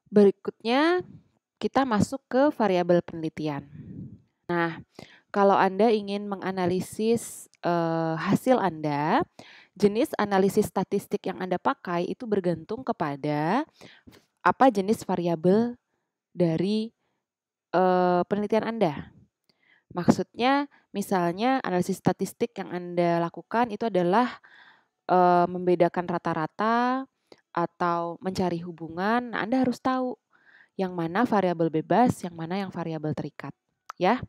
Berikutnya, kita masuk ke variabel penelitian. Nah, kalau Anda ingin menganalisis hasil Anda, jenis analisis statistik yang Anda pakai itu bergantung kepada apa jenis variabel dari penelitian Anda. Maksudnya, misalnya analisis statistik yang Anda lakukan itu adalah membedakan rata-rata atau mencari hubungan. Nah, Anda harus tahu yang mana variabel bebas, yang mana yang variabel terikat, ya.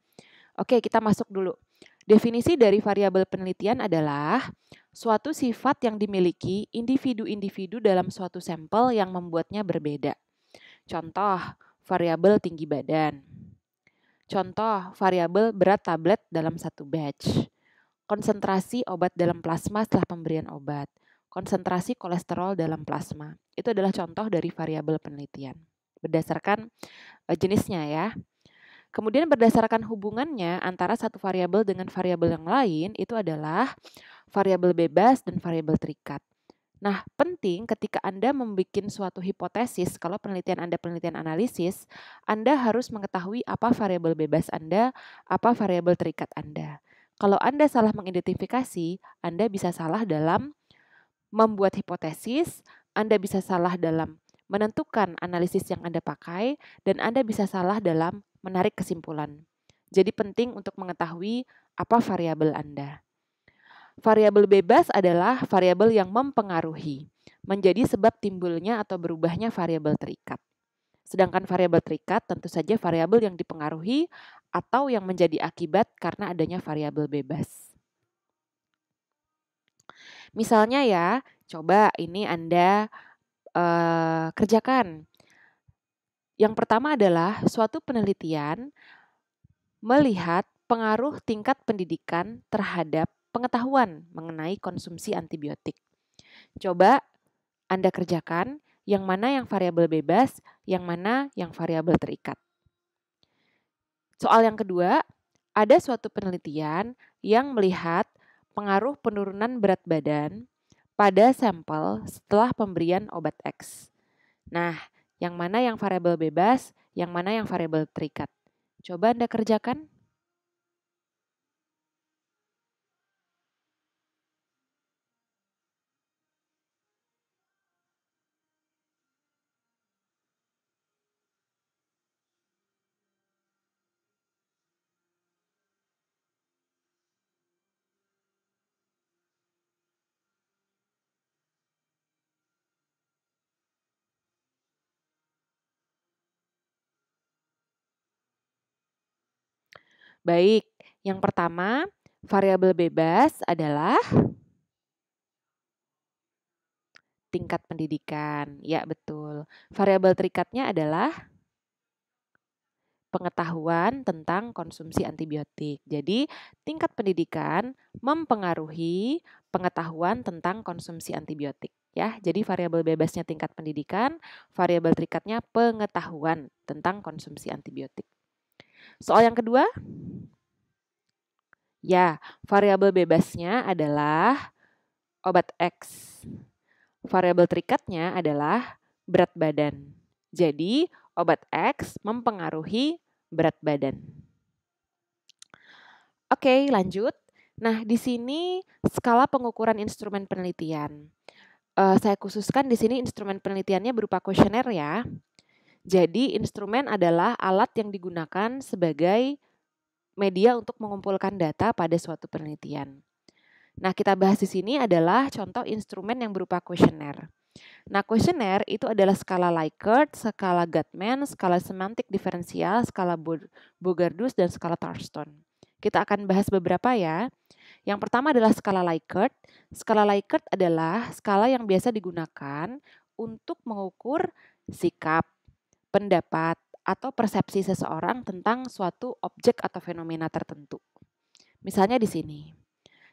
Oke, kita masuk dulu. Definisi dari variabel penelitian adalah suatu sifat yang dimiliki individu-individu dalam suatu sampel yang membuatnya berbeda. Contoh, variabel tinggi badan. Contoh, variabel berat tablet dalam satu batch. Konsentrasi obat dalam plasma setelah pemberian obat. Konsentrasi kolesterol dalam plasma. Itu adalah contoh dari variabel penelitian. Berdasarkan jenisnya ya. Kemudian berdasarkan hubungannya antara satu variabel dengan variabel yang lain itu adalah variabel bebas dan variabel terikat. Nah, penting ketika Anda membuat suatu hipotesis, kalau penelitian Anda penelitian analisis, Anda harus mengetahui apa variabel bebas Anda, apa variabel terikat Anda. Kalau Anda salah mengidentifikasi, Anda bisa salah dalam membuat hipotesis, Anda bisa salah dalam menentukan analisis yang Anda pakai, dan Anda bisa salah dalam menarik kesimpulan. Jadi penting untuk mengetahui apa variabel Anda. Variabel bebas adalah variabel yang mempengaruhi, menjadi sebab timbulnya atau berubahnya variabel terikat. Sedangkan variabel terikat tentu saja variabel yang dipengaruhi atau yang menjadi akibat karena adanya variabel bebas. Misalnya ya, coba ini Anda kerjakan. Yang pertama adalah suatu penelitian melihat pengaruh tingkat pendidikan terhadap pengetahuan mengenai konsumsi antibiotik. Coba Anda kerjakan yang mana yang variabel bebas, yang mana yang variabel terikat. Soal yang kedua, ada suatu penelitian yang melihat pengaruh penurunan berat badan pada sampel setelah pemberian obat X. Nah, yang mana yang variabel bebas, yang mana yang variabel terikat. Coba Anda kerjakan. Baik, yang pertama, variabel bebas adalah tingkat pendidikan. Ya, betul. Variabel terikatnya adalah pengetahuan tentang konsumsi antibiotik. Jadi, tingkat pendidikan mempengaruhi pengetahuan tentang konsumsi antibiotik. Ya, jadi variabel bebasnya tingkat pendidikan, variabel terikatnya pengetahuan tentang konsumsi antibiotik. Soal yang kedua, ya, variabel bebasnya adalah obat X. Variabel terikatnya adalah berat badan. Jadi, obat X mempengaruhi berat badan. Oke, lanjut. Nah, di sini skala pengukuran instrumen penelitian. Saya khususkan di sini instrumen penelitiannya berupa kuesioner ya. Jadi, instrumen adalah alat yang digunakan sebagai media untuk mengumpulkan data pada suatu penelitian. Nah, kita bahas di sini adalah contoh instrumen yang berupa kuesioner. Nah, kuesioner itu adalah skala Likert, skala Guttman, skala semantik diferensial, skala Bogardus, dan skala Thurston. Kita akan bahas beberapa ya. Yang pertama adalah skala Likert. Skala Likert adalah skala yang biasa digunakan untuk mengukur sikap, pendapat, atau persepsi seseorang tentang suatu objek atau fenomena tertentu. Misalnya di sini.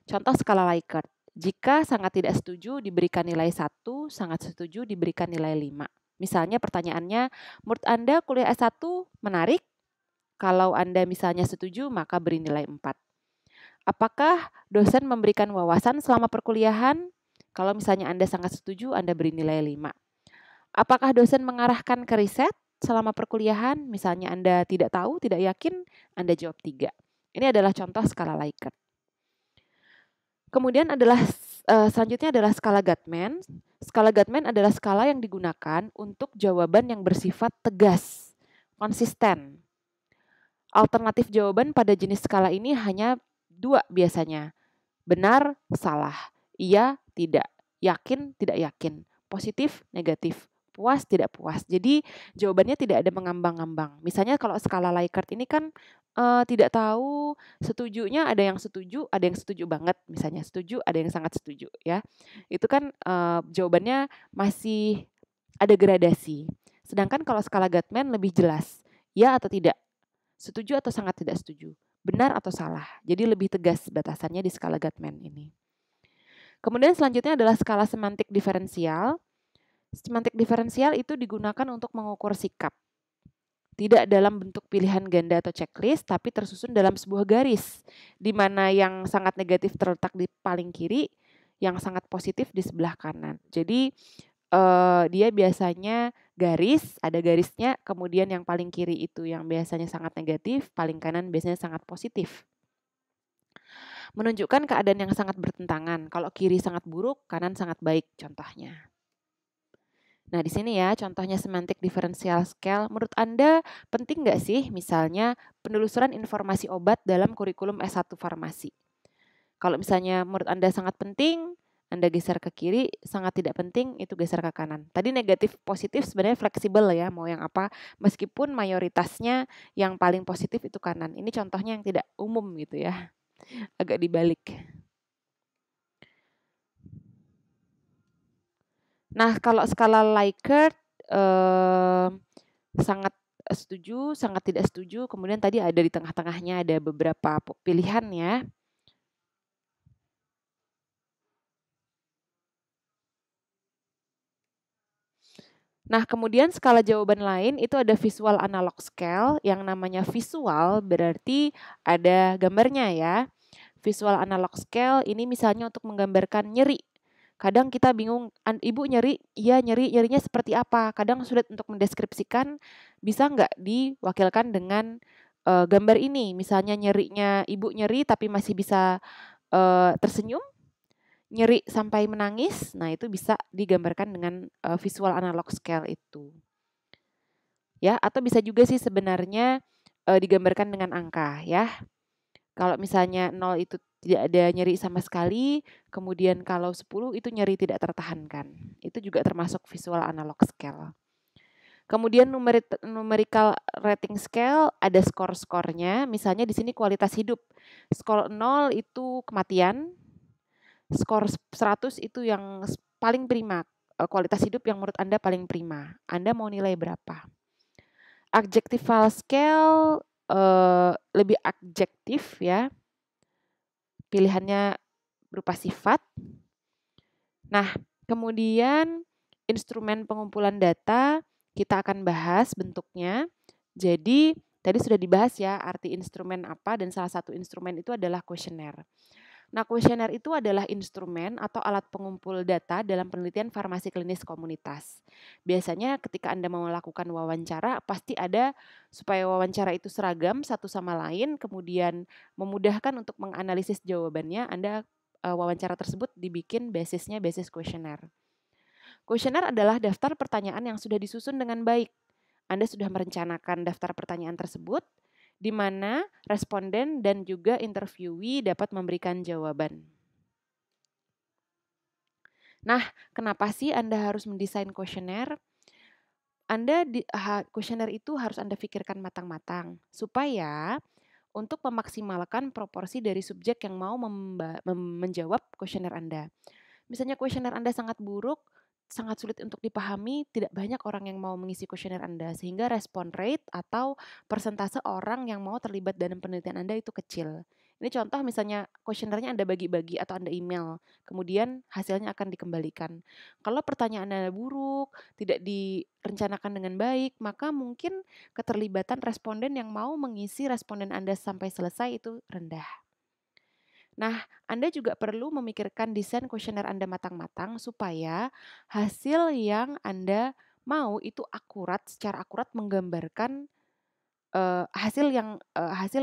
Contoh skala Likert. Jika sangat tidak setuju diberikan nilai 1, sangat setuju diberikan nilai 5. Misalnya pertanyaannya, menurut Anda kuliah S1 menarik? Kalau Anda misalnya setuju, maka beri nilai 4. Apakah dosen memberikan wawasan selama perkuliahan? Kalau misalnya Anda sangat setuju, Anda beri nilai 5. Apakah dosen mengarahkan ke riset selama perkuliahan? Misalnya Anda tidak tahu, tidak yakin, Anda jawab 3. Ini adalah contoh skala Likert. Kemudian selanjutnya adalah skala Guttman. Skala Guttman adalah skala yang digunakan untuk jawaban yang bersifat tegas, konsisten. Alternatif jawaban pada jenis skala ini hanya 2 biasanya. Benar, salah. Iya, tidak. Yakin, tidak yakin. Positif, negatif. Puas, tidak puas. Jadi jawabannya tidak ada mengambang-ambang. Misalnya kalau skala Likert ini kan tidak tahu, setujunya ada yang setuju banget. Misalnya setuju, ada yang sangat setuju ya. Itu kan jawabannya masih ada gradasi. Sedangkan kalau skala Guttman lebih jelas. Ya atau tidak. Setuju atau sangat tidak setuju. Benar atau salah. Jadi lebih tegas batasannya di skala Guttman ini. Kemudian selanjutnya adalah skala semantik diferensial. Semantik diferensial itu digunakan untuk mengukur sikap. Tidak dalam bentuk pilihan ganda atau checklist, tapi tersusun dalam sebuah garis, di mana yang sangat negatif terletak di paling kiri, yang sangat positif di sebelah kanan. Jadi dia biasanya garis, ada garisnya, kemudian yang paling kiri itu yang biasanya sangat negatif, paling kanan biasanya sangat positif. Menunjukkan keadaan yang sangat bertentangan. Kalau kiri sangat buruk, kanan sangat baik contohnya. Nah, di sini ya contohnya semantik differential scale. Menurut Anda penting nggak sih misalnya penelusuran informasi obat dalam kurikulum S1 farmasi? Kalau misalnya menurut Anda sangat penting, Anda geser ke kiri, sangat tidak penting, itu geser ke kanan. Tadi negatif positif sebenarnya fleksibel ya, mau yang apa. Meskipun mayoritasnya yang paling positif itu kanan. Ini contohnya yang tidak umum gitu ya, agak dibalik. Nah, kalau skala Likert sangat setuju, sangat tidak setuju, kemudian tadi ada di tengah-tengahnya ada beberapa pilihan ya. Nah, kemudian skala jawaban lain itu ada visual analog scale. Yang namanya visual berarti ada gambarnya ya. Visual analog scale ini misalnya untuk menggambarkan nyeri. Kadang kita bingung, ibu nyeri, iya nyerinya seperti apa. Kadang sulit untuk mendeskripsikan, bisa nggak diwakilkan dengan gambar ini. Misalnya nyerinya, ibu nyeri tapi masih bisa tersenyum, nyeri sampai menangis, nah itu bisa digambarkan dengan visual analog scale itu. Ya, atau bisa juga sih sebenarnya digambarkan dengan angka ya. Kalau misalnya 0 itu tidak ada nyeri sama sekali, kemudian kalau 10 itu nyeri tidak tertahankan. Itu juga termasuk visual analog scale. Kemudian numerical rating scale ada skor-skornya, misalnya di sini kualitas hidup. Skor 0 itu kematian, skor 100 itu yang paling prima, kualitas hidup yang menurut Anda paling prima. Anda mau nilai berapa? Adjectival scale lebih adjektif ya. Pilihannya berupa sifat. Nah, kemudian instrumen pengumpulan data kita akan bahas bentuknya. Jadi, tadi sudah dibahas ya arti instrumen apa dan salah satu instrumen itu adalah kuesioner. Nah, kuesioner itu adalah instrumen atau alat pengumpul data dalam penelitian farmasi klinis komunitas. Biasanya ketika Anda mau melakukan wawancara, pasti ada supaya wawancara itu seragam satu sama lain, kemudian memudahkan untuk menganalisis jawabannya, Anda wawancara tersebut dibikin basisnya basis kuesioner. Kuesioner adalah daftar pertanyaan yang sudah disusun dengan baik. Anda sudah merencanakan daftar pertanyaan tersebut, di mana responden dan juga interviewee dapat memberikan jawaban. Nah, kenapa sih Anda harus mendesain kuesioner? Kuesioner itu harus Anda pikirkan matang-matang, supaya untuk memaksimalkan proporsi dari subjek yang mau menjawab kuesioner Anda. Misalnya kuesioner Anda sangat buruk, sangat sulit untuk dipahami, tidak banyak orang yang mau mengisi kuesioner Anda, sehingga respon rate atau persentase orang yang mau terlibat dalam penelitian Anda itu kecil. Ini contoh misalnya kuesionernya Anda bagi-bagi atau Anda email, kemudian hasilnya akan dikembalikan. Kalau pertanyaan Anda buruk, tidak direncanakan dengan baik, maka mungkin keterlibatan responden yang mau mengisi responden Anda sampai selesai itu rendah. Nah, Anda juga perlu memikirkan desain kuesioner Anda matang-matang supaya hasil yang Anda mau itu secara akurat menggambarkan hasil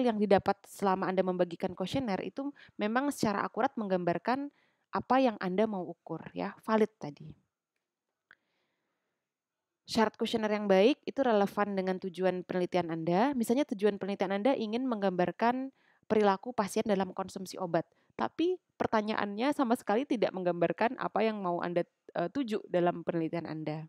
yang didapat selama Anda membagikan kuesioner itu memang secara akurat menggambarkan apa yang Anda mau ukur ya, valid tadi. Syarat kuesioner yang baik itu relevan dengan tujuan penelitian Anda. Misalnya tujuan penelitian Anda ingin menggambarkan perilaku pasien dalam konsumsi obat, tapi pertanyaannya sama sekali tidak menggambarkan apa yang mau Anda tuju dalam penelitian Anda.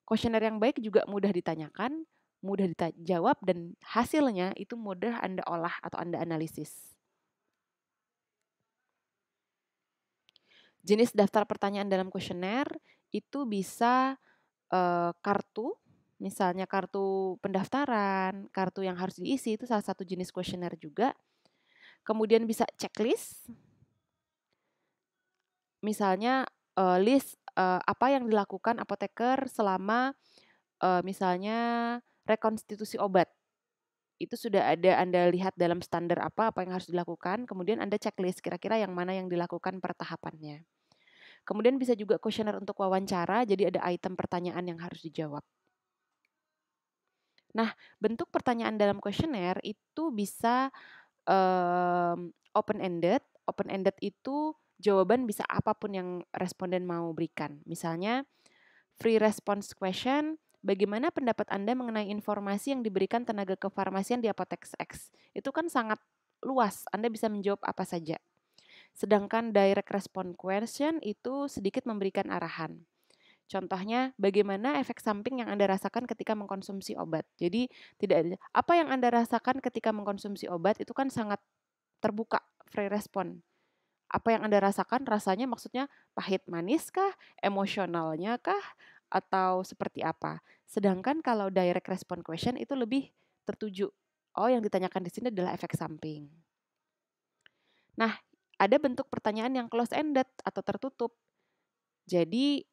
Kuesioner yang baik juga mudah ditanyakan, mudah dijawab, dan hasilnya itu mudah Anda olah atau Anda analisis. Jenis daftar pertanyaan dalam kuesioner itu bisa kartu, misalnya kartu pendaftaran, kartu yang harus diisi itu salah satu jenis kuesioner juga. Kemudian bisa checklist, misalnya list apa yang dilakukan apoteker selama misalnya rekonstitusi obat. Itu sudah ada Anda lihat dalam standar apa yang harus dilakukan, kemudian Anda checklist kira-kira yang mana yang dilakukan per tahapannya. Kemudian bisa juga kuesioner untuk wawancara, jadi ada item pertanyaan yang harus dijawab. Nah, bentuk pertanyaan dalam kuesioner itu bisa open-ended. Open-ended itu jawaban bisa apapun yang responden mau berikan. Misalnya, free response question, bagaimana pendapat Anda mengenai informasi yang diberikan tenaga kefarmasian di apotek X? Itu kan sangat luas, Anda bisa menjawab apa saja. Sedangkan direct response question itu sedikit memberikan arahan. Contohnya, bagaimana efek samping yang Anda rasakan ketika mengkonsumsi obat. Jadi, tidak ada apa yang Anda rasakan ketika mengkonsumsi obat itu kan sangat terbuka, free response. Apa yang Anda rasakan, rasanya maksudnya pahit manis kah, emosionalnya kah, atau seperti apa. Sedangkan kalau direct response question itu lebih tertuju. Oh, yang ditanyakan di sini adalah efek samping. Nah, ada bentuk pertanyaan yang close-ended atau tertutup. Jadi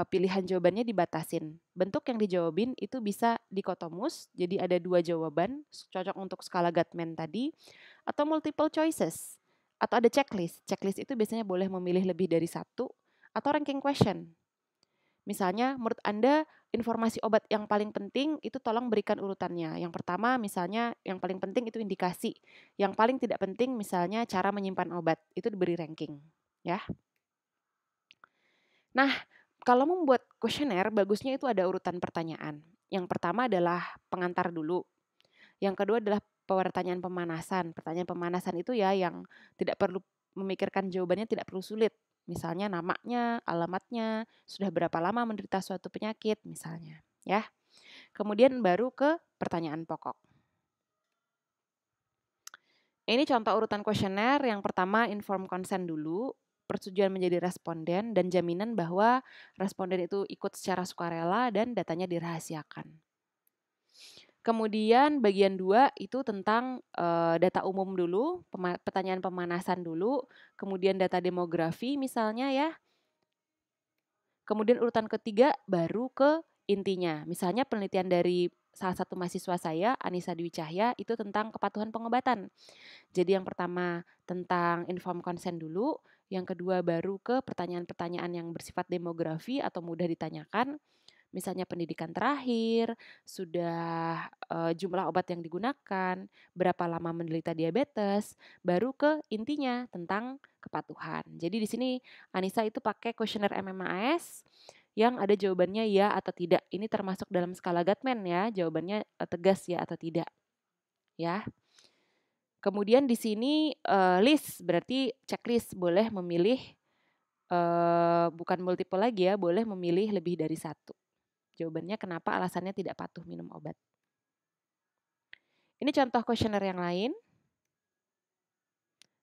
pilihan jawabannya dibatasin. Bentuk yang dijawabin itu bisa dikotomus, jadi ada 2 jawaban, cocok untuk skala Gatman tadi, atau multiple choices, atau ada checklist. Checklist itu biasanya boleh memilih lebih dari 1, atau ranking question. Misalnya, menurut Anda informasi obat yang paling penting itu tolong berikan urutannya. Yang pertama misalnya yang paling penting itu indikasi. Yang paling tidak penting misalnya cara menyimpan obat. Itu diberi ranking, ya. Nah, kalau membuat kuesioner bagusnya itu ada urutan pertanyaan. Yang pertama adalah pengantar dulu. Yang kedua adalah pertanyaan pemanasan. Pertanyaan pemanasan itu ya yang tidak perlu memikirkan jawabannya, tidak perlu sulit. Misalnya namanya, alamatnya, sudah berapa lama menderita suatu penyakit misalnya, ya. Kemudian baru ke pertanyaan pokok. Ini contoh urutan kuesioner. Yang pertama inform consent dulu, persetujuan menjadi responden dan jaminan bahwa responden itu ikut secara sukarela dan datanya dirahasiakan. Kemudian bagian 2 itu tentang data umum dulu, pertanyaan pemanasan dulu, kemudian data demografi misalnya ya. Kemudian urutan ketiga baru ke intinya. Misalnya penelitian dari salah satu mahasiswa saya, Anissa Dwi Cahya, itu tentang kepatuhan pengobatan. Jadi yang pertama tentang inform consent dulu, yang kedua baru ke pertanyaan-pertanyaan yang bersifat demografi atau mudah ditanyakan. Misalnya pendidikan terakhir, sudah jumlah obat yang digunakan, berapa lama menderita diabetes, baru ke intinya tentang kepatuhan. Jadi di sini Anissa itu pakai kuesioner MMAS yang ada jawabannya ya atau tidak. Ini termasuk dalam skala Gatman ya, jawabannya tegas ya atau tidak. Ya. Kemudian di sini list, berarti checklist, boleh memilih bukan multiple lagi ya, boleh memilih lebih dari 1. Jawabannya kenapa alasannya tidak patuh minum obat. Ini contoh kuesioner yang lain.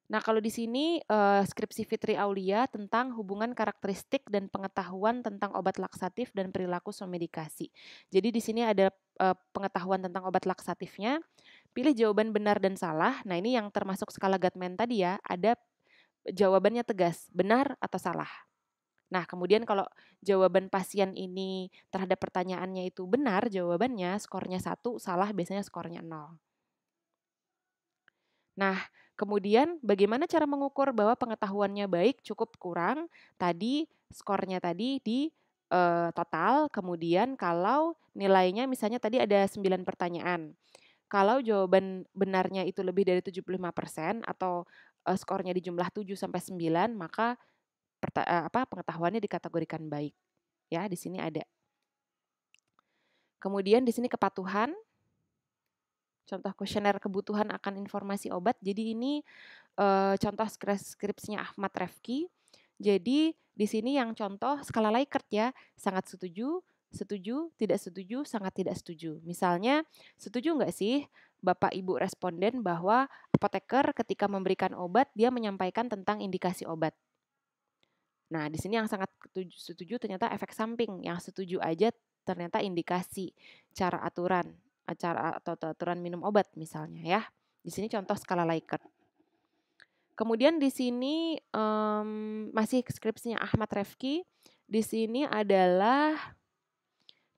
Nah, kalau di sini skripsi Fitri Aulia tentang hubungan karakteristik dan pengetahuan tentang obat laksatif dan perilaku somedikasi. Jadi di sini ada pengetahuan tentang obat laksatifnya. Pilih jawaban benar dan salah. Nah, ini yang termasuk skala Gatman tadi ya, ada jawabannya tegas, benar atau salah. Nah, kemudian kalau jawaban pasien ini terhadap pertanyaannya itu benar jawabannya, skornya 1, salah biasanya skornya 0. Nah, kemudian bagaimana cara mengukur bahwa pengetahuannya baik, cukup, kurang? Tadi skornya tadi total, kemudian kalau nilainya misalnya tadi ada 9 pertanyaan, kalau jawaban benarnya itu lebih dari 75% atau, skornya di jumlah 7 sampai 9, maka pengetahuannya dikategorikan baik, ya di sini ada. Kemudian di sini kepatuhan, contoh kuesioner kebutuhan akan informasi obat. Jadi ini, contoh skripsinya Ahmad Refki. Jadi di sini yang contoh skala Likert ya, sangat setuju, setuju, tidak setuju, sangat tidak setuju. Misalnya, setuju nggak sih Bapak Ibu responden bahwa apoteker ketika memberikan obat, dia menyampaikan tentang indikasi obat. Nah, di sini yang sangat setuju ternyata efek samping, yang setuju aja ternyata indikasi, cara atau aturan minum obat misalnya ya. Di sini contoh skala Likert. Kemudian di sini masih skripsinya Ahmad Refki. Di sini adalah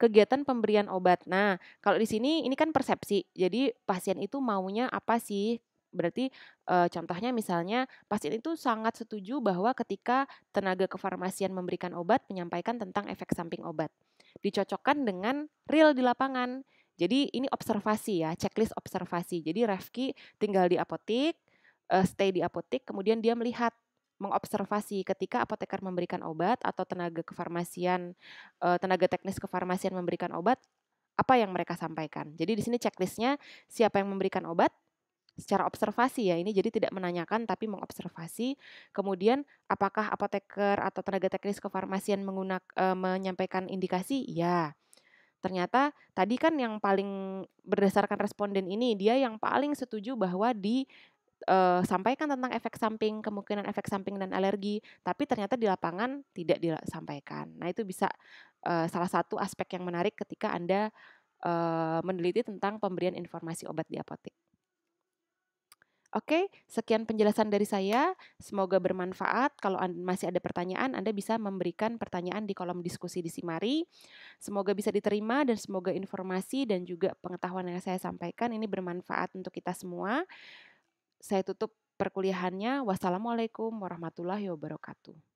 kegiatan pemberian obat. Nah, kalau di sini ini kan persepsi. Jadi pasien itu maunya apa sih? Berarti contohnya misalnya pasien itu sangat setuju bahwa ketika tenaga kefarmasian memberikan obat menyampaikan tentang efek samping obat. Dicocokkan dengan real di lapangan. Jadi ini observasi ya, checklist observasi. Jadi Refki tinggal di apotik, stay di apotik, kemudian dia melihat mengobservasi ketika apoteker memberikan obat atau tenaga kefarmasian, tenaga teknis kefarmasian memberikan obat, apa yang mereka sampaikan. Jadi di sini checklistnya siapa yang memberikan obat, secara observasi ya ini, jadi tidak menanyakan tapi mengobservasi. Kemudian apakah apoteker atau tenaga teknis kefarmasian menyampaikan indikasi? Ya. Ternyata tadi kan yang paling berdasarkan responden ini, dia yang paling setuju bahwa sampaikan tentang efek samping, kemungkinan efek samping dan alergi, tapi ternyata di lapangan tidak disampaikan. Nah, itu bisa salah satu aspek yang menarik ketika Anda meneliti tentang pemberian informasi obat di apotek. Oke, sekian penjelasan dari saya. Semoga bermanfaat. Kalau masih ada pertanyaan, Anda bisa memberikan pertanyaan di kolom diskusi di Simari. Semoga bisa diterima dan semoga informasi dan juga pengetahuan yang saya sampaikan ini bermanfaat untuk kita semua. Saya tutup perkuliahannya. Wassalamualaikum warahmatullahi wabarakatuh.